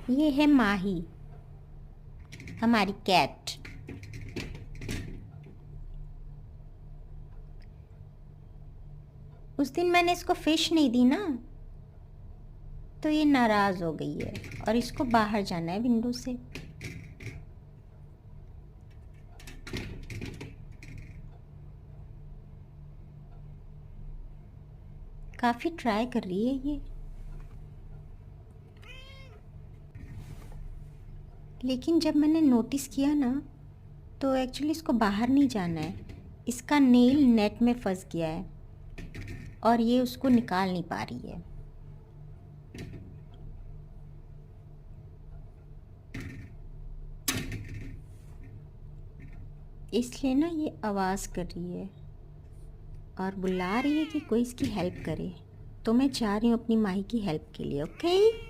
ये है माही, हमारी कैट। उस दिन मैंने इसको फिश नहीं दी ना, तो ये नाराज़ हो गई है और इसको बाहर जाना है विंडो से। काफ़ी ट्राई कर रही है ये, लेकिन जब मैंने नोटिस किया ना, तो एक्चुअली इसको बाहर नहीं जाना है। इसका नेल नेट में फंस गया है और ये उसको निकाल नहीं पा रही है। इसलिए ना ये आवाज़ कर रही है और बुला रही है कि कोई इसकी हेल्प करे। तो मैं जा रही हूँ अपनी माही की हेल्प के लिए। ओके।